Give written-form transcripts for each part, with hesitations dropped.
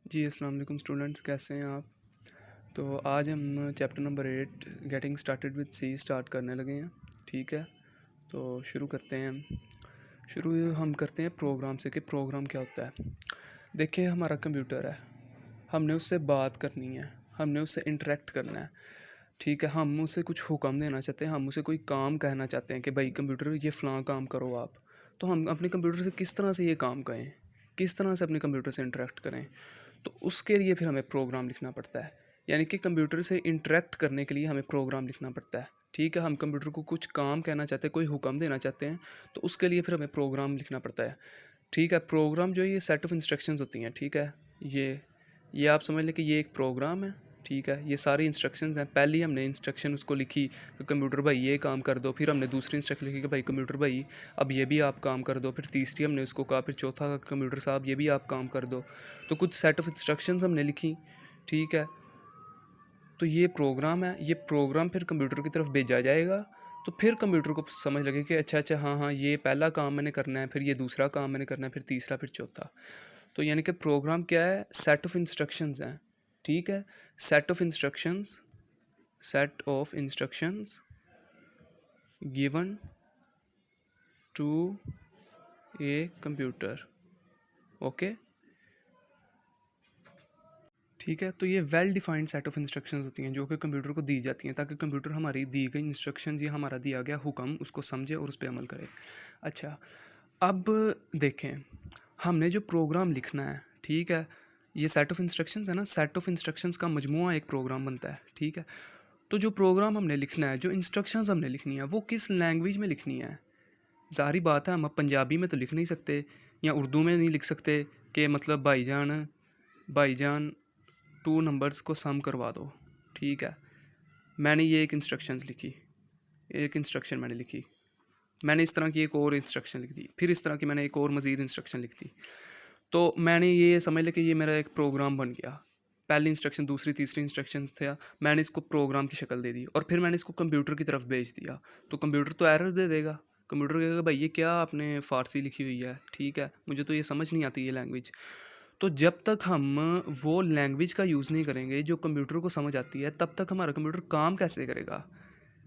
जी अस्सलाम वालेकुम स्टूडेंट्स, कैसे हैं आप। तो आज हम chapter number 8 getting started with C start करने लगे हैं। ठीक है, तो शुरू करते हैं। शुरू हम करते हैं प्रोग्राम से कि प्रोग्राम क्या होता है। देखिए, हमारा कंप्यूटर है, हमने उससे बात करनी है, हमने उससे इंटरेक्ट करना है। ठीक है, हम उसे कुछ हुक्म देना चाहते हैं, हम उसे कोई काम कहना चाहते हैं कि भाई कंप्यूटर ये फ़लाँ काम करो आप। तो हम अपने कंप्यूटर से किस तरह से ये काम करें, किस तरह से अपने कंप्यूटर से इंटरेक्ट करें, तो उसके लिए फिर हमें प्रोग्राम लिखना पड़ता है। यानी कि कंप्यूटर से इंटरेक्ट करने के लिए हमें प्रोग्राम लिखना पड़ता है। ठीक है, हम कंप्यूटर को कुछ काम कहना चाहते हैं, कोई हुक्म देना चाहते हैं, तो उसके लिए फिर हमें प्रोग्राम लिखना पड़ता है। ठीक है, प्रोग्राम जो है ये सेट ऑफ इंस्ट्रक्शंस होती हैं। ठीक है, ये आप समझ लें कि ये एक प्रोग्राम है। ठीक है, ये सारी इंस्ट्रक्शंस हैं। पहली हमने इंस्ट्रक्शन उसको लिखी कि कंप्यूटर भाई ये काम कर दो, फिर हमने दूसरी इंस्ट्रक्शन लिखी कि भाई कंप्यूटर भाई अब ये भी आप काम कर दो, फिर तीसरी हमने उसको कहा, फिर चौथा का कंप्यूटर साहब ये भी आप काम कर दो। तो कुछ सेट ऑफ इंस्ट्रक्शंस हमने लिखी। ठीक है, तो ये प्रोग्राम है, ये प्रोग्राम फिर कंप्यूटर की तरफ भेजा जाएगा। तो फिर कंप्यूटर को समझ लगे कि अच्छा अच्छा, हाँ हाँ, ये पहला काम मैंने करना है, फिर ये दूसरा काम मैंने करना है, फिर तीसरा, फिर चौथा। तो यानी कि प्रोग्राम क्या है, सेट ऑफ इंस्ट्रक्शंस हैं। ठीक है, set of instructions, set of instructions given to a computer. Okay, ठीक है। तो ये well defined set of instructions होती हैं जो कि कंप्यूटर को दी जाती हैं ताकि कंप्यूटर हमारी दी गई इंस्ट्रक्शंस या हमारा दिया गया हुक्म उसको समझे और उस पर अमल करे। अच्छा, अब देखें, हमने जो प्रोग्राम लिखना है, ठीक है, ये सेट ऑफ इंस्ट्रक्शंस है ना, सेट ऑफ इंस्ट्रक्शंस का मजमूआ एक प्रोग्राम बनता है। ठीक है, तो जो प्रोग्राम हमने लिखना है, जो इंस्ट्रक्शंस हमने लिखनी है, वो किस लैंग्वेज में लिखनी है। ज़ाहिर बात है, हम अब पंजाबी में तो लिख नहीं सकते या उर्दू में नहीं लिख सकते कि मतलब भाईजान भाईजान 2 नंबर्स को सम करवा दो। ठीक है, मैंने ये एक इंस्ट्रक्शंस लिखी, एक इंस्ट्रक्शन मैंने लिखी, मैंने इस तरह की एक और इंस्ट्रक्शन लिख दी, फिर इस तरह की मैंने एक और मज़ीद इंस्ट्रक्शन लिख दी। तो मैंने ये समझ लिया कि ये मेरा एक प्रोग्राम बन गया। पहली इंस्ट्रक्शन, दूसरी, तीसरी इंस्ट्रक्शंस थे, मैंने इसको प्रोग्राम की शक्ल दे दी और फिर मैंने इसको कंप्यूटर की तरफ भेज दिया। तो कंप्यूटर तो एरर दे देगा। कंप्यूटर कहेगा भाई ये क्या आपने फ़ारसी लिखी हुई है। ठीक है, मुझे तो ये समझ नहीं आती ये लैंग्वेज। तो जब तक हम वो लैंग्वेज का यूज़ नहीं करेंगे जो कंप्यूटर को समझ आती है, तब तक हमारा कंप्यूटर काम कैसे करेगा।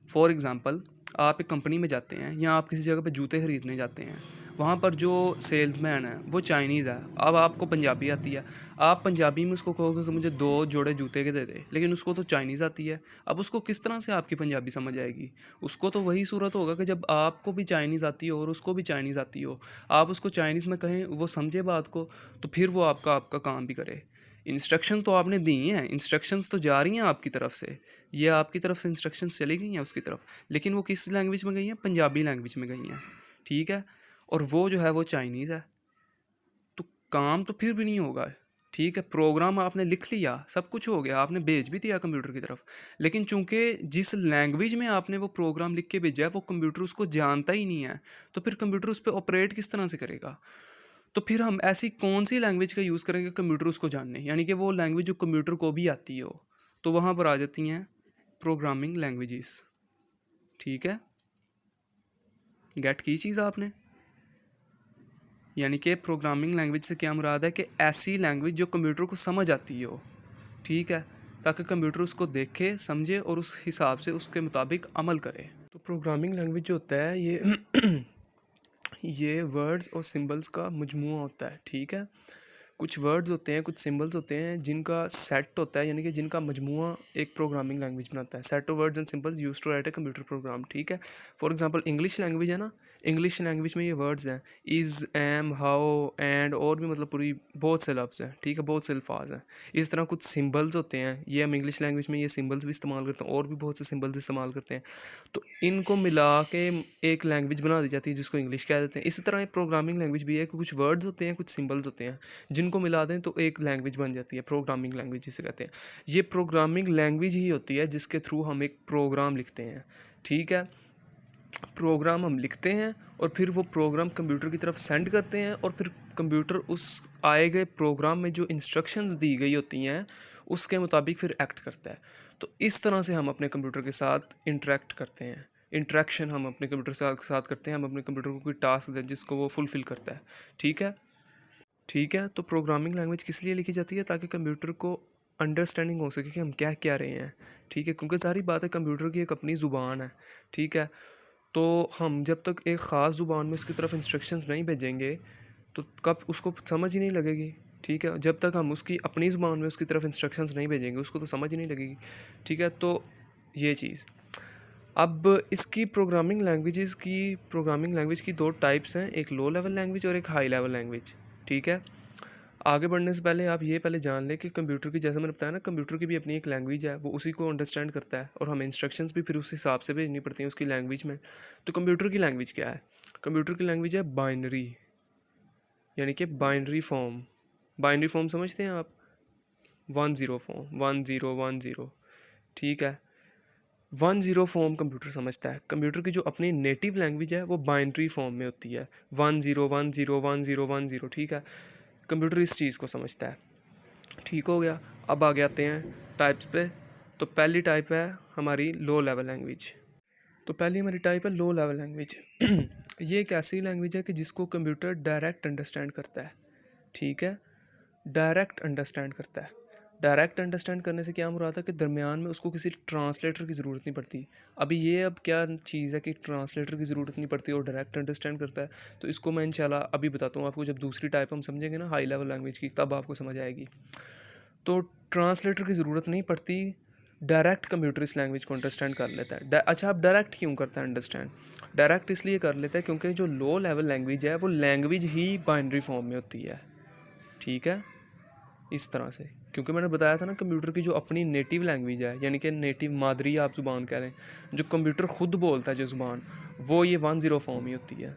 फॉर एग्ज़ाम्पल, आप एक कंपनी में जाते हैं या आप किसी जगह पे जूते ख़रीदने जाते हैं, वहाँ पर जो सेल्समैन है वो चाइनीज़ है। अब आपको पंजाबी आती है, आप पंजाबी में उसको कहोगे कि मुझे 2 जोड़े जूते के दे दे, लेकिन उसको तो चाइनीज़ आती है। अब उसको किस तरह से आपकी पंजाबी समझ आएगी। उसको तो वही सूरत होगा कि जब आपको भी चाइनीज़ आती हो और उसको भी चाइनीज़ आती हो, आप उसको चाइनीज़ में कहें, वो समझे बात को, तो फिर वो आपका आपका काम भी करे। इंस्ट्रक्शन तो आपने दी हैं, इंस्ट्रक्शंस तो जा रही हैं आपकी तरफ से, ये आपकी तरफ से इंस्ट्रक्शंस चली गई हैं उसकी तरफ, लेकिन वो किस लैंग्वेज में गई हैं, पंजाबी लैंग्वेज में गई हैं। ठीक है, और वो जो है वो चाइनीज़ है, तो काम तो फिर भी नहीं होगा। ठीक है, प्रोग्राम आपने लिख लिया, सब कुछ हो गया, आपने भेज भी दिया कंप्यूटर की तरफ, लेकिन चूंकि जिस लैंग्वेज में आपने वो प्रोग्राम लिख के भेजा है वो कंप्यूटर उसको जानता ही नहीं है, तो फिर कंप्यूटर उस पर ऑपरेट किस तरह से करेगा। तो फिर हम ऐसी कौन सी लैंग्वेज का यूज़ करेंगे कंप्यूटर उसको जानने, यानी कि वो लैंग्वेज जो कंप्यूटर को भी आती हो। तो वहाँ पर आ जाती हैं प्रोग्रामिंग लैंग्वेजेस। ठीक है, गेट की चीज़ आपने। यानी कि प्रोग्रामिंग लैंग्वेज से क्या मुराद है कि ऐसी लैंग्वेज जो कंप्यूटर को समझ आती हो। ठीक है, ताकि कंप्यूटर उसको देखे, समझे और उस हिसाब से उसके मुताबिक अमल करे। तो प्रोग्रामिंग लैंग्वेज जो होता है ये ये वर्ड्स और सिंबल्स का मजमूआ होता है। ठीक है, कुछ वर्ड्स होते हैं, कुछ सिंबल्स होते हैं जिनका सेट होता है, यानी कि जिनका मजमूआ एक प्रोग्रामिंग लैंग्वेज बनाता है। Set of words and symbols used to write a computer program. ठीक है, फॉर एग्जांपल इंग्लिश लैंग्वेज है ना, इंग्लिश लैंग्वेज में ये वर्ड्स हैं, इज़, एम, हाउ, एंड, और भी मतलब पूरी बहुत से लफ्ज़ हैं। ठीक है, बहुत से अल्फाज हैं। इस तरह कुछ सिंबल्स होते हैं, ये हम इंग्लिश लैंग्वेज में ये सिंबल्स भी इस्तेमाल करते हैं और भी बहुत से सिंबल्स इस्तेमाल करते हैं। तो इनको मिला के एक लैंग्वेज बना दी जाती है जिसको इंग्लिश कह देते हैं। इसी तरह एक प्रोग्रामिंग लैंग्वेज भी है कि कुछ वर्ड्स होते हैं, कुछ सिंबल्स होते हैं, जिनको मिला दें तो एक लैंग्वेज बन जाती है। प्रोग्रामिंग लैंग्वेज जिसे कहते हैं, ये प्रोग्रामिंग लैंग्वेज ही होती है जिसके थ्रू हम एक प्रोग्राम लिखते हैं। ठीक है, प्रोग्राम हम लिखते हैं और फिर वो प्रोग्राम कंप्यूटर की तरफ सेंड करते हैं और फिर कंप्यूटर उस आए गए प्रोग्राम में जो इंस्ट्रक्शंस दी गई होती हैं उसके मुताबिक फिर एक्ट करता है। तो इस तरह से हम अपने कंप्यूटर के साथ इंटरेक्ट करते हैं। इंट्रैक्शन हम अपने कंप्यूटर के साथ करते हैं, हम अपने कंप्यूटर को कोई टास्क दें जिसको वो फुलफ़िल करता है। ठीक है, ठीक है। तो प्रोग्रामिंग लैंग्वेज किस लिए लिखी जाती है? ताकि कंप्यूटर को अंडरस्टैंडिंग हो सके कि हम क्या क्या रहे हैं। ठीक है, क्योंकि सारी बात है, कंप्यूटर की एक अपनी ज़ुबान है। ठीक है, तो हम जब तक एक ख़ास ज़ुबान में उसकी तरफ इंस्ट्रक्शंस नहीं भेजेंगे तो कब उसको समझ ही नहीं लगेगी। ठीक है, जब तक हम उसकी अपनी ज़ुबान में उसकी तरफ इंस्ट्रक्शंस नहीं भेजेंगे उसको तो समझ ही नहीं लगेगी। ठीक है, तो ये चीज़। अब इसकी प्रोग्रामिंग लैंग्वेज की दो टाइप्स हैं, एक लो लेवल लैंग्वेज और एक हाई लेवल लैंग्वेज। ठीक है, आगे बढ़ने से पहले आप ये पहले जान लें कि कंप्यूटर की, जैसे मैंने बताया ना, कंप्यूटर की भी अपनी एक लैंग्वेज है, वो उसी को अंडरस्टैंड करता है और हमें इंस्ट्रक्शंस भी फिर उस हिसाब से भेजनी पड़ती हैं उसकी लैंग्वेज में। तो कंप्यूटर की लैंग्वेज क्या है? कंप्यूटर की लैंग्वेज है बाइनरी, यानी कि बाइनरी फॉर्म। बाइनरी फॉर्म समझते हैं आप? 1 0 फॉर्म, 1 0 1 0। ठीक है, 1 0 फॉर्म कंप्यूटर समझता है। कंप्यूटर की जो अपनी नेटिव लैंग्वेज है वो बाइनरी फॉर्म में होती है, 1 0 1 0 1 0 1 0। ठीक है, कंप्यूटर इस चीज़ को समझता है। ठीक हो गया। अब आगे आते हैं टाइप्स पे। तो पहली टाइप है हमारी लो लेवल लैंग्वेज। तो पहली हमारी टाइप है लो लेवल लैंग्वेज। ये एक ऐसी लैंग्वेज है कि जिसको कंप्यूटर डायरेक्ट अंडरस्टैंड करता है। ठीक है, डायरेक्ट अंडरस्टैंड करता है। डायरेक्ट अंडरस्टैंड करने से क्या मुराद है कि दरमियान में उसको किसी ट्रांसलेटर की ज़रूरत नहीं पड़ती। अभी ये अब क्या चीज़ है कि ट्रांसलेटर की ज़रूरत नहीं पड़ती और डायरेक्ट अंडरस्टैंड करता है, तो इसको मैं इंशाल्लाह अभी बताता हूँ आपको। जब दूसरी टाइप हम समझेंगे ना हाई लेवल लैंग्वेज की, तब आपको समझ आएगी। तो ट्रांसलेटर की ज़रूरत नहीं पड़ती, डायरेक्ट कंप्यूटर इस लैंग्वेज को अंडरस्टैंड कर लेता है। अच्छा, आप डायरेक्ट क्यों करता है अंडरस्टैंड? डायरेक्ट इसलिए कर लेता है क्योंकि जो लो लेवल लैंग्वेज है वो लैंग्वेज ही बाइनरी फॉर्म में होती है। ठीक है, इस तरह से, क्योंकि मैंने बताया था ना कंप्यूटर की जो अपनी नेटिव लैंग्वेज है, यानी कि नेटिव मादरी आप ज़ुबान कह लें, जो कंप्यूटर ख़ुद बोलता है जो ज़ुबान, वो ये 1 0 फॉर्म ही होती है।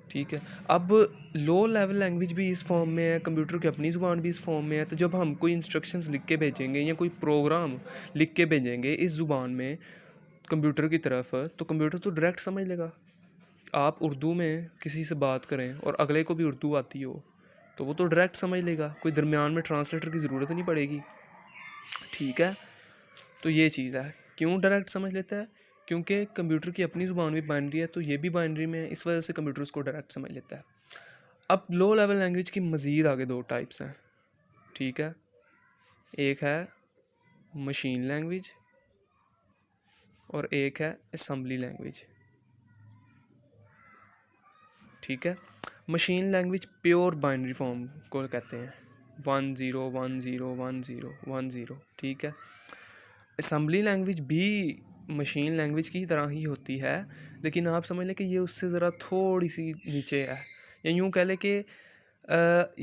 ठीक है, अब लो लेवल लैंग्वेज भी इस फॉर्म में है, कंप्यूटर की अपनी ज़ुबान भी इस फॉर्म में है। तो जब हम कोई इंस्ट्रक्शंस लिख के भेजेंगे या कोई प्रोग्राम लिख के भेजेंगे इस ज़ुबान में कंप्यूटर की तरफ, तो कंप्यूटर तो डायरेक्ट समझ लेगा। आप उर्दू में किसी से बात करें और अगले को भी उर्दू आती हो तो वो तो डायरेक्ट समझ लेगा, कोई दरमियान में ट्रांसलेटर की ज़रूरत नहीं पड़ेगी। ठीक है, तो ये चीज़ है। क्यों डायरेक्ट समझ लेता है? क्योंकि कंप्यूटर की अपनी ज़ुबान भी बाइनरी है, तो ये भी बाइनरी में है, इस वजह से कंप्यूटर उसको डायरेक्ट समझ लेता है। अब लो लेवल लैंग्वेज की मज़ीद आगे दो टाइप्स हैं। ठीक है, एक है मशीन लैंग्वेज और एक है असम्बली लैंग्वेज। ठीक है, machine language pure binary form को कहते हैं, 1 0 1 0 1 0 1 0। ठीक है, असम्बली लैंग्वेज भी मशीन लैंग्वेज की तरह ही होती है, लेकिन आप समझ लें कि ये उससे ज़रा थोड़ी सी नीचे है, या यूँ कह लें कि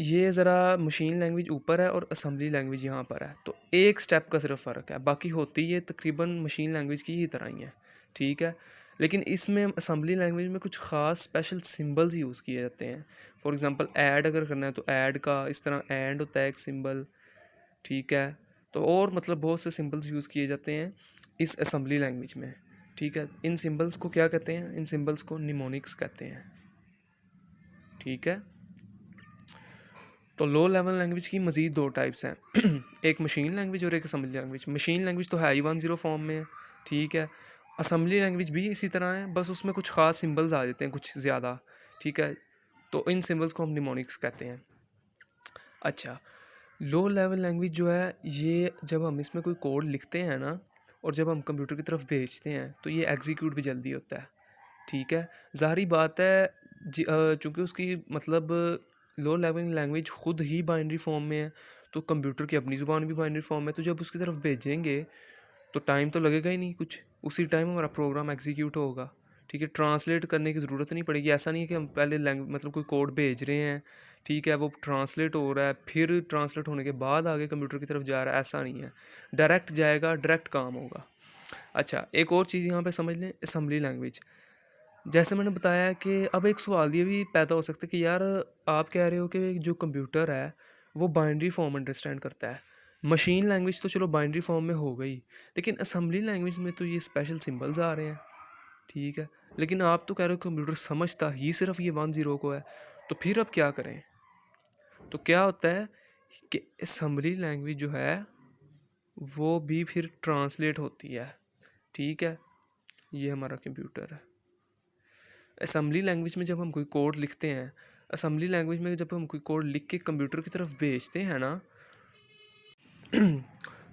ये ज़रा मशीन लैंग्वेज ऊपर है और असम्बली लैंग्वेज यहाँ पर है। तो एक स्टेप का सिर्फ फ़र्क है, बाकी होती ये तकरीबन मशीन लैंग्वेज की ही तरह ही है। ठीक है, लेकिन इसमें असम्बली लैंग्वेज में कुछ ख़ास स्पेशल सिंबल्स यूज़ किए जाते हैं। फॉर एग्ज़ाम्पल ऐड अगर करना है तो ऐड का इस तरह एंड होता है एक सिंबल। ठीक है, तो और मतलब बहुत से सिंबल्स यूज़ किए जाते हैं इस असम्बली लैंग्वेज में। ठीक है, इन सिंबल्स को क्या कहते हैं? इन सिंबल्स को निमोनिक्स कहते हैं। ठीक है, तो लो लेवल लैंग्वेज की मज़ीद दो टाइप्स हैं। एक मशीन लैंग्वेज और एक असम्बली लैंग्वेज। मशीन लैंग्वेज तो है ही 1 0 फॉर्म में है। ठीक है, असम्बली लैंग्वेज भी इसी तरह है, बस उसमें कुछ ख़ास सिंबल्स आ जाते हैं कुछ ज़्यादा। ठीक है, तो इन सिंबल्स को हम निमोनिक्स कहते हैं। अच्छा, लो लेवल लैंग्वेज जो है ये जब हम इसमें कोई कोड लिखते हैं ना और जब हम कंप्यूटर की तरफ भेजते हैं तो ये एग्जीक्यूट भी जल्दी होता है। ठीक है, ज़ाहिरी बात है, चूँकि उसकी मतलब लो लेवल लैंग्वेज ख़ुद ही बाइनरी फॉर्म में है, तो कंप्यूटर की अपनी ज़ुबान भी बाइनरी फॉर्म है, तो जब उसकी तरफ भेजेंगे तो टाइम तो लगेगा ही नहीं कुछ, उसी टाइम हमारा प्रोग्राम एग्जीक्यूट होगा। ठीक है, ट्रांसलेट करने की ज़रूरत नहीं पड़ेगी। ऐसा नहीं है कि हम पहले मतलब कोई कोड भेज रहे हैं, ठीक है, वो ट्रांसलेट हो रहा है, फिर ट्रांसलेट होने के बाद आगे कंप्यूटर की तरफ जा रहा है, ऐसा नहीं है। डायरेक्ट जाएगा, डायरेक्ट काम होगा। अच्छा, एक और चीज़ यहाँ पे समझ लें, असम्बली लैंग्वेज। जैसे मैंने बताया कि अब एक सवाल ये भी पैदा हो सकता है कि यार आप कह रहे हो कि जो कंप्यूटर है वो बाइनरी फॉर्म अंडरस्टैंड करता है, मशीन लैंग्वेज तो चलो बाइनरी फॉर्म में हो गई, लेकिन असम्बली लैंग्वेज में तो ये स्पेशल सिंबल्स आ रहे हैं। ठीक है, लेकिन आप तो कह रहे हो कंप्यूटर समझता ही सिर्फ ये 1 0 को है, तो फिर अब क्या करें? तो क्या होता है कि असम्बली लैंग्वेज जो है वो भी फिर ट्रांसलेट होती है। ठीक है, ये हमारा कंप्यूटर है। असम्बली लैंग्वेज में जब हम कोई कोड लिखते हैं, असेंबली लैंग्वेज में जब हम कोई कोड लिख के कंप्यूटर की तरफ भेजते हैं ना,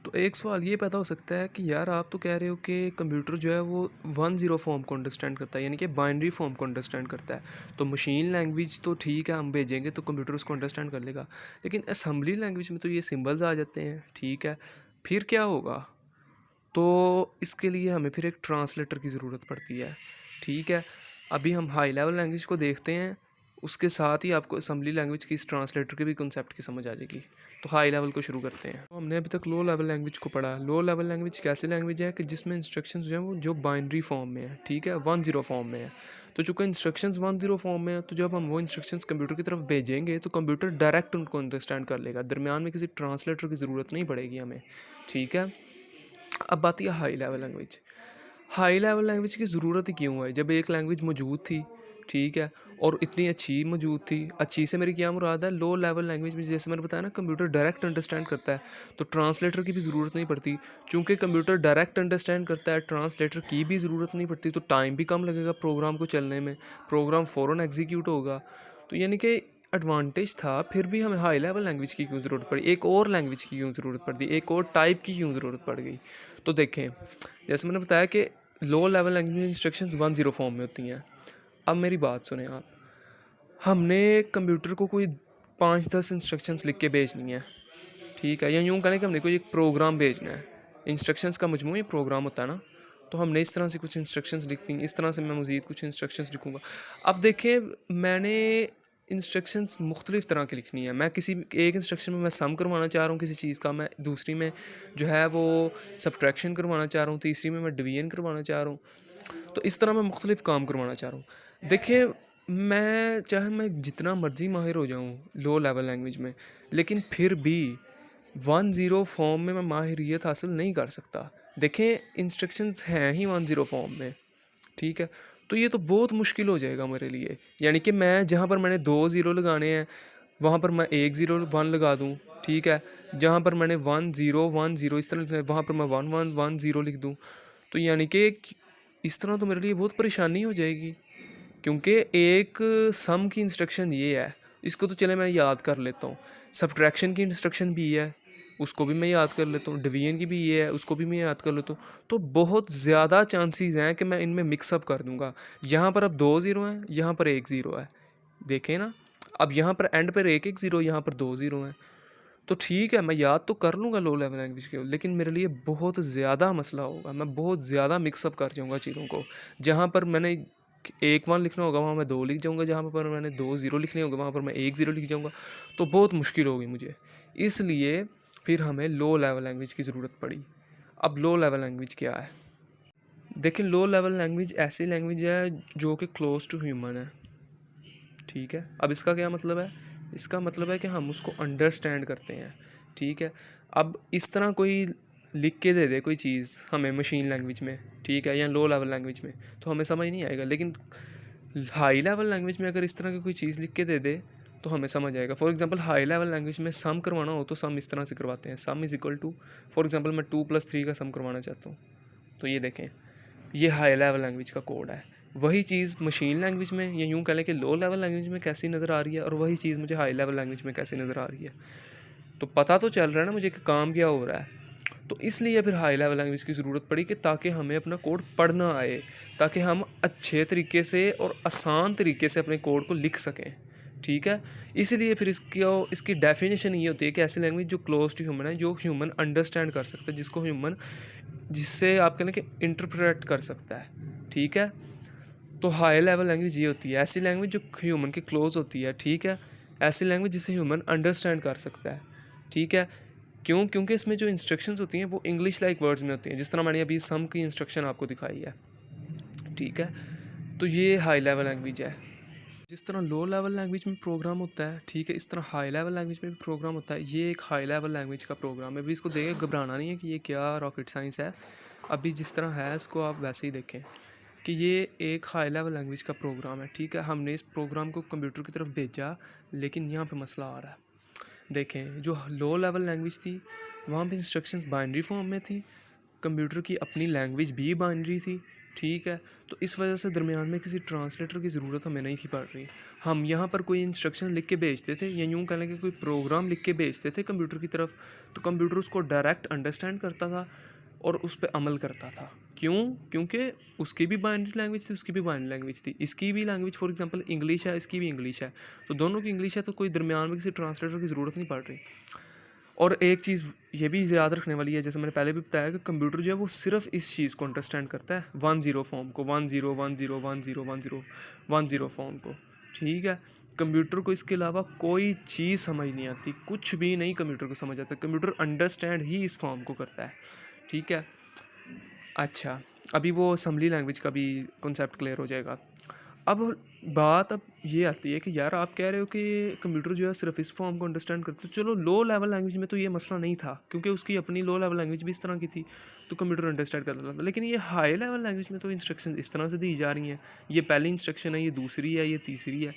तो एक सवाल ये पैदा हो सकता है कि यार आप तो कह रहे हो कि कंप्यूटर जो है वो 1-0 फॉर्म को अंडरस्टैंड करता है, यानी कि बाइनरी फॉर्म को अंडरस्टैंड करता है। तो मशीन लैंग्वेज तो ठीक है, हम भेजेंगे तो कंप्यूटर उसको अंडरस्टैंड कर लेगा, लेकिन असेंबली लैंग्वेज में तो ये सिंबल्स आ जाते हैं, ठीक है। फिर क्या होगा? तो इसके लिए हमें फिर एक ट्रांसलेटर की ज़रूरत पड़ती है, ठीक है। अभी हम हाई लेवल लैंग्वेज को देखते हैं, उसके साथ ही आपको असेंबली लैंग्वेज की इस ट्रांसलेटर के भी कॉन्सेप्ट की समझ आ जाएगी। तो हाई लेवल को शुरू करते हैं। तो हमने अभी तक लो लेवल लैंग्वेज को पढ़ा। लो लेवल लैंग्वेज कैसी लैंग्वेज है कि जिसमें इंस्ट्रक्शंस जो हैं वो जो बाइनरी फॉर्म में है, ठीक है, 1-0 फॉर्म में है। तो चूँकि इंस्ट्रक्शंस 1-0 फॉर्म में है, तो जब हम वो इंस्ट्रक्शंस कंप्यूटर की तरफ भेजेंगे तो कंप्यूटर डायरेक्ट उनको अंडरस्टैंड कर लेगा, दरमियान में किसी ट्रांसलेटर की ज़रूरत नहीं पड़ेगी हमें, ठीक है। अब बात है high level language. High level language की ज़रूरत ही क्यों है? जब एक लैंग्वेज मौजूद थी, ठीक है, और इतनी अच्छी मौजूद थी। अच्छी से मेरी क्या मुराद है? लो लेवल लैंग्वेज में जैसे मैंने बताया ना, कंप्यूटर डायरेक्ट अंडरस्टैंड करता है, तो ट्रांसलेटर की भी ज़रूरत नहीं पड़ती। चूँकि कंप्यूटर डायरेक्ट अंडरस्टैंड करता है, ट्रांसलेटर की भी ज़रूरत नहीं पड़ती, तो टाइम भी कम लगेगा प्रोग्राम को चलने में, प्रोग्राम फ़ौरन एग्जीक्यूट होगा। तो यानी कि एडवांटेज था, फिर भी हमें हाई लेवल लैंग्वेज की क्यों ज़रूरत पड़ी? एक और लैंग्वेज की क्यों ज़रूरत पड़ गई? एक और टाइप की क्यों ज़रूरत पड़ गई? तो देखें, जैसे मैंने बताया कि लो लेवल लैंग्वेज में इंस्ट्रक्शंस 1-0 फॉर्म में होती हैं। अब मेरी बात सुने आप, हमने कंप्यूटर को कोई 5-10 इंस्ट्रक्शंस लिख के भेजनी है, ठीक है, या यूँ कहें कि हमने कोई एक प्रोग्राम भेजना है। इंस्ट्रक्शंस का मजमू ही प्रोग्राम होता है ना, तो हमने इस तरह से कुछ इंस्ट्रक्शंस लिख दी, इस तरह से मैं मज़ीद कुछ इंस्ट्रक्शंस लिखूँगा। अब देखें, मैंने इंस्ट्रक्शंस मुख्तलिफ़ तरह की लिखनी है। मैं किसी एक इंस्ट्रक्शन में मैं सम करवाना चाह रहा हूँ किसी चीज़ का, मैं दूसरी में जो है वो सब्ट्रैक्शन करवाना चाह रहा हूँ, तीसरी में मैं डिवीजन करवाना चाह रहा हूँ। तो इस तरह मैं मुख्तलिफ़ काम करवाना चाह रहा हूँ। देखिए, मैं चाहे मैं जितना मर्ज़ी माहिर हो जाऊँ लो लेवल लैंग्वेज में, लेकिन फिर भी 1-0 फॉर्म में मैं माहिरियत हासिल नहीं कर सकता। देखें, इंस्ट्रक्शंस हैं ही 1-0 फॉर्म में, ठीक है। तो ये तो बहुत मुश्किल हो जाएगा मेरे लिए, यानी कि मैं जहाँ पर मैंने 2 ज़ीरो लगाने हैं वहाँ पर मैं 1 ज़ीरो 1 लगा दूँ, ठीक है। जहाँ पर मैंने 1-0 इस तरह लिखना है, वहाँ पर मैं 1-1-1-0 लिख दूँ। तो यानी कि इस तरह तो मेरे लिए बहुत परेशानी हो जाएगी, क्योंकि एक सम की इंस्ट्रक्शन ये है, इसको तो चले मैं याद कर लेता हूँ। सब्ट्रैक्शन की इंस्ट्रक्शन भी है, उसको भी मैं याद कर लेता हूँ। डिवीजन की भी ये है, उसको भी मैं याद कर लेता हूँ। तो बहुत ज़्यादा चांसेस हैं कि मैं इनमें मिक्सअप कर दूँगा। यहाँ पर अब 2 ज़ीरो हैं, यहाँ पर 1 ज़ीरो है, देखें ना। अब यहाँ पर एंड पर 1-1 ज़ीरो, यहाँ पर 2 ज़ीरो हैं। तो ठीक है, मैं याद तो कर लूँगा लो लेवल लैंग्वेज के, लेकिन मेरे लिए बहुत ज़्यादा मसला होगा, मैं बहुत ज़्यादा मिक्सअप कर जाऊँगा चीज़ों को। जहाँ पर मैंने 1-1 लिखना होगा वहाँ मैं 2 लिख जाऊँगा, जहाँ पर मैंने 2 ज़ीरो लिखने होंगे वहाँ पर मैं 1 ज़ीरो लिख जाऊँगा। तो बहुत मुश्किल होगी मुझे, इसलिए फिर हमें लो लेवल लैंग्वेज की ज़रूरत पड़ी। अब लो लेवल लैंग्वेज क्या है? देखिए, लो लेवल लैंग्वेज ऐसी लैंग्वेज है जो कि क्लोज टू ह्यूमन है, ठीक है। अब इसका क्या मतलब है? इसका मतलब है कि हम उसको अंडरस्टैंड करते हैं, ठीक है। अब इस तरह कोई लिख के दे दे कोई चीज़ हमें मशीन लैंग्वेज में, ठीक है, या लो लेवल लैंग्वेज में, तो हमें समझ नहीं आएगा, लेकिन हाई लेवल लैंग्वेज में अगर इस तरह की कोई चीज़ लिख के दे दे तो हमें समझ आएगा। For example, high level language में सम करवाना हो तो सम इस तरह से करवाते हैं, sum is equal to, for example मैं 2+3 का सम करवाना चाहता हूँ, तो ये देखें, ये हाई लेवल लैंग्वेज का कोड है। वही चीज़ मशीन लैंग्वेज में, या यूँ कह लें कि लो लेवल लैंग्वेज में कैसी नज़र आ रही है, और वही चीज़ मुझे हाई लेवल लैंग्वेज में कैसी नज़र आ रही है। तो पता तो चल रहा है ना मुझे कि काम क्या हो रहा है। तो इसलिए फिर हाई लेवल लैंग्वेज की ज़रूरत पड़ी कि ताकि हमें अपना कोड पढ़ना आए, ताकि हम अच्छे तरीके से और आसान तरीके से अपने कोड को लिख सकें, ठीक है। इसलिए फिर इसकी डेफिनेशन ये होती है कि ऐसी लैंग्वेज जो क्लोज टू ह्यूमन है, जो ह्यूमन अंडरस्टैंड कर सकता है, जिसको ह्यूमन, जिससे आप कहें कि इंटरप्रेट कर सकता है, ठीक है। तो हाई लेवल लैंग्वेज ये होती है, ऐसी लैंग्वेज जो ह्यूमन के क्लोज होती है, ठीक है। ऐसी लैंग्वेज जिसे ह्यूमन अंडरस्टैंड कर सकता है, ठीक है। क्यों? क्योंकि इसमें जो इंस्ट्रक्शंस होती हैं वो इंग्लिश लाइक वर्ड्स में होती हैं, जिस तरह मैंने अभी सम की इंस्ट्रक्शन आपको दिखाई है, ठीक है। तो ये हाई लेवल लैंग्वेज है। जिस तरह लो लेवल लैंग्वेज में प्रोग्राम होता है, ठीक है, इस तरह हाई लेवल लैंग्वेज में भी प्रोग्राम होता है। ये एक हाई लेवल लैंग्वेज का प्रोग्राम है। अभी इसको देख के घबराना नहीं है कि ये क्या रॉकेट साइंस है। अभी जिस तरह है इसको आप वैसे ही देखें कि ये एक हाई लेवल लैंग्वेज का प्रोग्राम है, ठीक है। हमने इस प्रोग्राम को कंप्यूटर की तरफ भेजा, लेकिन यहाँ पे मसला आ रहा है। देखें, जो लो लेवल लैंग्वेज थी वहाँ पे इंस्ट्रक्शंस बाइनरी फॉर्म में थी, कंप्यूटर की अपनी लैंग्वेज भी बाइनरी थी, ठीक है। तो इस वजह से दरमियान में किसी ट्रांसलेटर की ज़रूरत हमें नहीं थी पड़ रही। हम यहाँ पर कोई इंस्ट्रक्शन लिख के भेजते थे या यूँ कह लें कि कोई प्रोग्राम लिख के भेजते थे कंप्यूटर की तरफ, तो कंप्यूटर उसको डायरेक्ट अंडरस्टैंड करता था और उस पर अमल करता था। क्यों? क्योंकि उसकी भी बाइनरी लैंग्वेज थी, उसकी भी बाइनरी लैंग्वेज थी। इसकी भी लैंग्वेज फॉर एग्जांपल इंग्लिश है, इसकी भी इंग्लिश है, तो दोनों की इंग्लिश है, तो कोई दरमियान में किसी ट्रांसलेटर की ज़रूरत नहीं पड़ रही। और एक चीज़ ये भी याद रखने वाली है, जैसे मैंने पहले भी बताया कि कंप्यूटर जो है वो सिर्फ इस चीज़ को अंडरस्टैंड करता है, 1-0 फॉर्म को, 1-0 1-0 1-0 1-0 1-0 फॉर्म को। ठीक है। कंप्यूटर को इसके अलावा कोई चीज़ समझ नहीं आती, कुछ भी नहीं कंप्यूटर को समझ आता। कंप्यूटर अंडरस्टैंड ही इस फॉर्म को करता है। ठीक है। अच्छा, अभी वो असम्बली लैंग्वेज का भी कॉन्सेप्ट क्लियर हो जाएगा। अब बात अब ये आती है कि यार आप कह रहे हो कि कंप्यूटर जो है सिर्फ इस फॉर्म को अंडरस्टैंड करते, तो चलो लो लेवल लैंग्वेज में तो ये मसला नहीं था, क्योंकि उसकी अपनी लो लेवल लैंग्वेज भी इस तरह की थी, तो कंप्यूटर अंडरस्टैंड करता था। लेकिन ये हाई लेवल लैंग्वेज में तो इंस्ट्रक्शन इस तरह से दी जा रही हैं, ये पहली इंस्ट्रक्शन है, ये दूसरी है, ये तीसरी है,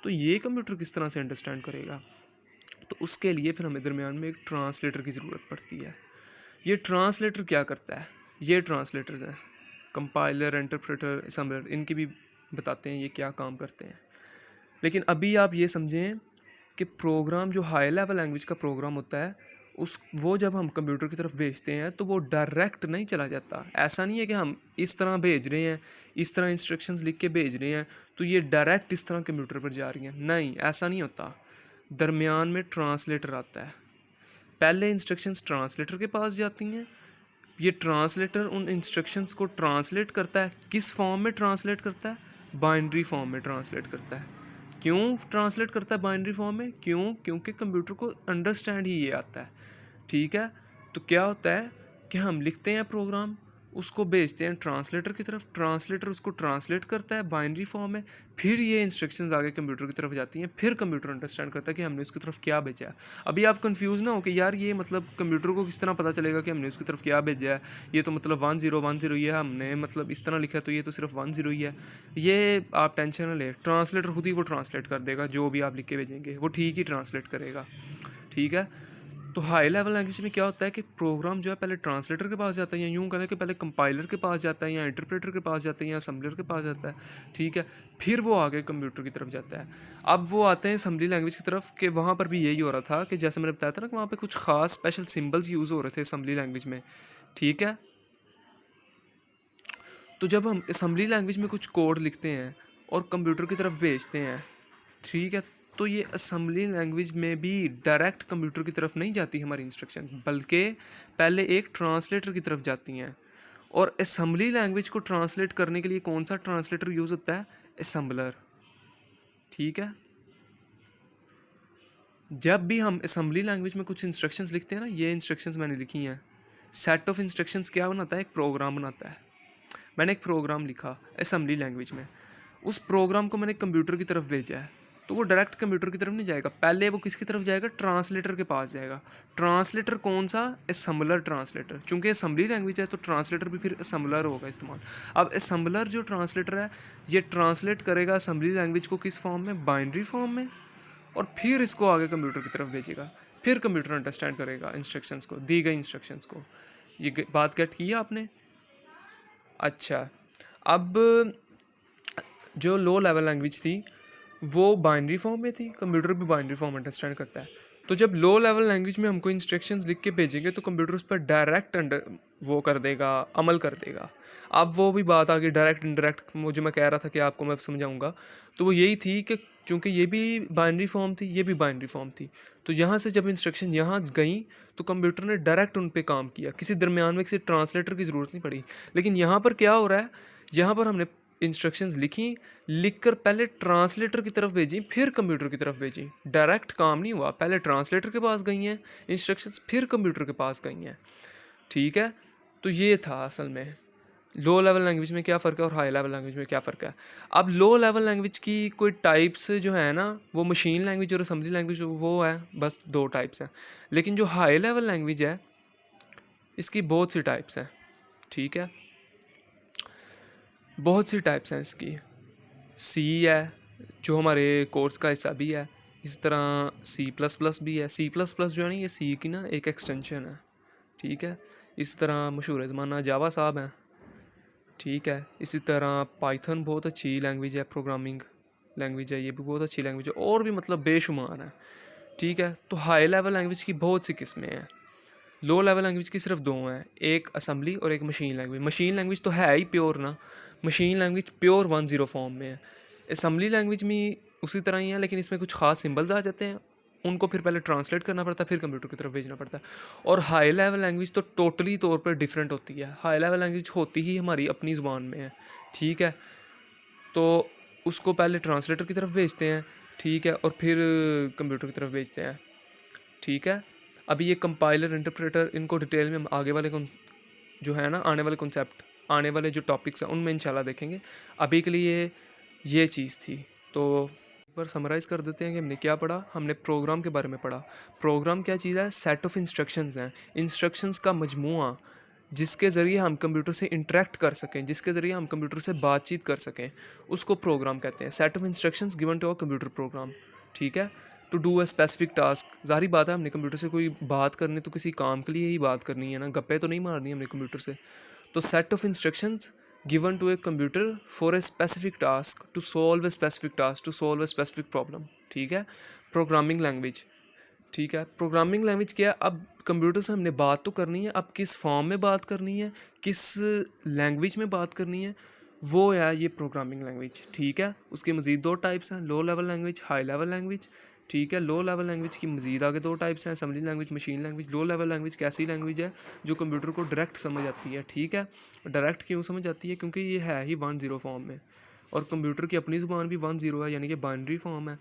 तो ये कंप्यूटर किस तरह से अंडरस्टैंड करेगा? तो उसके लिए फिर हमें दरमियान में एक ट्रांसलेटर की ज़रूरत पड़ती है। ये ट्रांसलेटर क्या करता है? ये ट्रांसलेटर्स हैं, कंपाइलर, इंटरप्रेटर, असम्बलर, इनकी भी बताते हैं ये क्या काम करते हैं। लेकिन अभी आप ये समझें कि प्रोग्राम जो हाई लेवल लैंग्वेज का प्रोग्राम होता है, उस वो जब हम कंप्यूटर की तरफ भेजते हैं तो वो डायरेक्ट नहीं चला जाता। ऐसा नहीं है कि हम इस तरह भेज रहे हैं, इस तरह इंस्ट्रक्शंस लिख के भेज रहे हैं तो ये डायरेक्ट इस तरह कंप्यूटर पर जा रही हैं। नहीं, ऐसा नहीं होता। दरमियान में ट्रांसलेटर आता है। पहले इंस्ट्रक्शंस ट्रांसलेटर के पास जाती हैं, ये ट्रांसलेटर उन इंस्ट्रक्शंस को ट्रांसलेट करता है। किस फॉर्म में ट्रांसलेट करता है? बाइनरी फॉर्म में ट्रांसलेट करता है। क्यों ट्रांसलेट करता है बाइनरी फॉर्म में? क्योंकि कंप्यूटर को अंडरस्टैंड ही ये आता है। ठीक है। तो क्या होता है कि हम लिखते हैं प्रोग्राम, उसको भेजते हैं ट्रांसलेटर की तरफ, ट्रांसलेटर उसको ट्रांसलेट करता है बाइनरी फॉर्म में, फिर ये इंस्ट्रक्शंस आगे कंप्यूटर की तरफ जाती हैं, फिर कंप्यूटर अंडरस्टैंड करता है कि हमने उसकी तरफ क्या भेजा है। अभी आप कंफ्यूज ना हो कि यार ये मतलब कंप्यूटर को किस तरह पता चलेगा कि हमने उसकी तरफ क्या भेजा है, ये तो मतलब 1-0 1-0 ही है, हमने मतलब इस तरह लिखा है तो ये तो सिर्फ 1-0 ही है। ये आप टेंशन ना ले, ट्रांसलेटर खुद ही वो ट्रांसलेट कर देगा, जो भी आप लिख के भेजेंगे वो ठीक ही ट्रांसलेट करेगा। ठीक है। तो हाई लेवल लैंग्वेज में क्या होता है कि प्रोग्राम जो है पहले ट्रांसलेटर के पास जाता है, या यूँ करें कि पहले कंपाइलर के पास जाता है, या इंटरप्रेटर के पास जाता है, या असम्बलर के पास जाता है। ठीक है। फिर वो आगे कंप्यूटर की तरफ जाता है। अब वो आते हैं असम्बली लैंग्वेज की तरफ, कि वहाँ पर भी यही हो रहा था कि जैसे मैंने बताया था ना कि वहाँ पर कुछ खास स्पेशल सिम्बल्स यूज़ हो रहे थे असम्बली लैंग्वेज में। ठीक है। तो जब हम असम्बली लैंग्वेज में कुछ कोड लिखते हैं और कंप्यूटर की तरफ भेजते हैं, ठीक है, तो ये असम्बली लैंग्वेज में भी डायरेक्ट कंप्यूटर की तरफ नहीं जाती हमारी इंस्ट्रक्शंस, बल्कि पहले एक ट्रांसलेटर की तरफ जाती हैं। और असम्बली लैंग्वेज को ट्रांसलेट करने के लिए कौन सा ट्रांसलेटर यूज़ होता है? असम्बलर। ठीक है। जब भी हम असम्बली लैंग्वेज में कुछ इंस्ट्रक्शंस लिखते हैं ना, ये इंस्ट्रक्शंस मैंने लिखी हैं, सेट ऑफ इंस्ट्रक्शंस क्या बनाता है? एक प्रोग्राम बनाता है। मैंने एक प्रोग्राम लिखा असम्बली लैंग्वेज में, उस प्रोग्राम को मैंने कंप्यूटर की तरफ भेजा है, तो वो डायरेक्ट कंप्यूटर की तरफ नहीं जाएगा, पहले वो किसकी तरफ जाएगा? ट्रांसलेटर के पास जाएगा। ट्रांसलेटर कौन सा? Assembler translator. चूँकि असम्बली लैंग्वेज है तो ट्रांसलेटर भी फिर असम्बलर होगा इस्तेमाल। अब असम्बलर जो ट्रांसलेटर है, ये ट्रांसलेट करेगा असम्बली लैंग्वेज को किस फॉर्म में? बाइनरी फॉर्म में, और फिर इसको आगे कंप्यूटर की तरफ भेजेगा। फिर कंप्यूटर अंडरस्टैंड करेगा इंस्ट्रक्शंस को, दी गई इंस्ट्रक्शंस को। ये बात गेट की है आपने? अच्छा, अब जो लो लेवल लैंग्वेज थी वो बाइनरी फॉर्म में थी, कंप्यूटर भी बाइनरी फॉर्म अंडरस्टैंड करता है। तो जब लो लेवल लैंग्वेज में हमको इंस्ट्रक्शंस लिख के भेजेंगे तो कंप्यूटर उस पर डायरेक्ट वो कर देगा, अमल कर देगा। अब वो भी बात आ गई डायरेक्ट इनडायरेक्ट, मुझे मैं कह रहा था कि आपको मैं समझाऊंगा, तो वो यही थी कि चूँकि ये भी बाइनरी फॉर्म थी, ये भी बाइनरी फॉर्म थी, तो यहाँ से जब इंस्ट्रक्शन यहाँ गई तो कंप्यूटर ने डायरेक्ट उन पर काम किया, किसी दरमियान में किसी ट्रांसलेटर की ज़रूरत नहीं पड़ी। लेकिन यहाँ पर क्या हो रहा है, यहाँ पर हमने इंस्ट्रक्शंस लिखी, लिखकर पहले ट्रांसलेटर की तरफ भेजी, फिर कंप्यूटर की तरफ भेजी। डायरेक्ट काम नहीं हुआ, पहले ट्रांसलेटर के पास गई हैं इंस्ट्रक्शंस, फिर कंप्यूटर के पास गई हैं। ठीक है। तो ये था असल में लो लेवल लैंग्वेज में क्या फ़र्क है और हाई लेवल लैंग्वेज में क्या फ़र्क है। अब लो लेवल लैंग्वेज की कोई टाइप्स जो है ना, वो मशीन लैंग्वेज और असम्बली लैंग्वेज वो है, बस 2 टाइप्स हैं। लेकिन जो हाई लेवल लैंग्वेज है इसकी बहुत सी टाइप्स हैं। ठीक है। बहुत सी टाइप्स हैं इसकी। सी है जो हमारे कोर्स का हिस्सा भी है, इस तरह C++ भी है। C++ जो है ना, ये सी की ना एक एक्सटेंशन है। ठीक है। इस तरह मशहूर ज़माना जावा साहब हैं। ठीक है। इसी तरह पाइथन बहुत अच्छी लैंग्वेज है, प्रोग्रामिंग लैंग्वेज है, ये भी बहुत अच्छी लैंग्वेज है, और भी मतलब बेशुमार है। ठीक है। तो हाई लेवल लैंग्वेज की बहुत सी किस्में हैं, लो लेवल लैंग्वेज की सिर्फ दो हैं, एक असम्बली और एक मशीन लैंग्वेज। मशीन लैंग्वेज तो है ही प्योर ना, मशीन लैंग्वेज प्योर 1.0 फॉर्म में है। असम्बली लैंग्वेज में उसी तरह ही है, लेकिन इसमें कुछ खास सिंबल्स आ जाते हैं, उनको फिर पहले ट्रांसलेट करना पड़ता है, फिर कंप्यूटर की तरफ भेजना पड़ता है। और हाई लेवल लैंग्वेज तो टोटली तौर पर डिफरेंट होती है। हाई लेवल लैंग्वेज होती ही हमारी अपनी ज़ुबान में है। ठीक है। तो उसको पहले ट्रांसलेटर की तरफ भेजते हैं, ठीक है, और फिर कंप्यूटर की तरफ भेजते हैं। ठीक है। अभी ये कंपाइलर, इंटरप्रेटर, इनको डिटेल में हम आगे वाले जो है ना, आने वाले कॉन्सेप्ट, आने वाले जो टॉपिक्स हैं उनमें इंशाल्लाह देखेंगे। अभी के लिए ये चीज़ थी। तो एक बार समराइज़ कर देते हैं कि हमने क्या पढ़ा। हमने प्रोग्राम के बारे में पढ़ा। प्रोग्राम क्या चीज़ है? सेट ऑफ इंस्ट्रक्शंस हैं, इंस्ट्रक्शंस का मजमूआ, जिसके ज़रिए हम कंप्यूटर से इंटरेक्ट कर सकें, जिसके ज़रिए हम कंप्यूटर से बातचीत कर सकें, उसको प्रोग्राम कहते हैं। Set of instructions given to a computer program. ठीक है। To do a specific task, ज़ाहिर बात है हमने कंप्यूटर से कोई बात करनी तो किसी काम के लिए ही बात करनी है ना, गप्पे तो नहीं मारनी हमने कंप्यूटर से। तो set of instructions given to a computer for a specific task, to solve a specific task, to solve a specific problem. ठीक है। Programming language. ठीक है। प्रोग्रामिंग लैंग्वेज क्या है? अब कंप्यूटर से हमने बात तो करनी है, अब किस फॉर्म में बात करनी है, किस लैंग्वेज में बात करनी है, वो है ये प्रोग्रामिंग लैंग्वेज। ठीक है। उसके मज़ीद दो टाइप्स हैं, low level language, high level language. ठीक है। लो लेवल लैंग्वेज की मज़ीद आगे दो टाइप्स हैं, assembly language, machine language. Low level language कैसी लैंग्वेज है? जो कंप्यूटर को डायरेक्ट समझ आती है। ठीक है। डायरेक्ट क्यों समझ आती है? क्योंकि ये है ही 1.0 फॉर्म में, और कंप्यूटर की अपनी ज़ुबान भी 1.0 है, यानी कि बाइनरी फॉर्म है।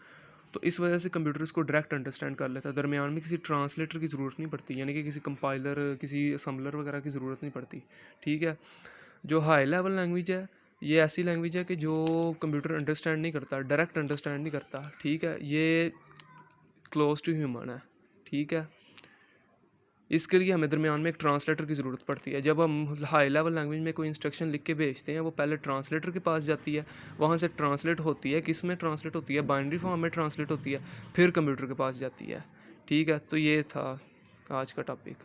तो इस वजह से कंप्यूटर इसको डायरेक्ट अंडरस्टैंड कर लेता है, दरमियान में किसी ट्रांसलेटर की ज़रूरत नहीं पड़ती, यानी कि किसी कंपाइलर, किसी असम्बलर वगैरह की ज़रूरत नहीं पड़ती। ठीक है। जो हाई लेवल लैंग्वेज है, ये ऐसी लैंग्वेज है कि जो कंप्यूटर अंडरस्टैंड नहीं करता, डायरेक्ट अंडरस्टैंड नहीं करता। ठीक है। ये क्लोज टू ह्यूमन है। ठीक है। इसके लिए हमें दरमियान में एक ट्रांसलेटर की ज़रूरत पड़ती है। जब हम हाई लेवल लैंग्वेज में कोई इंस्ट्रक्शन लिख के भेजते हैं, वो पहले ट्रांसलेटर के पास जाती है, वहाँ से ट्रांसलेट होती है, किस में ट्रांसलेट होती है? बाइनरी फॉर्म में ट्रांसलेट होती है, फिर कंप्यूटर के पास जाती है। ठीक है। तो ये था आज का टॉपिक।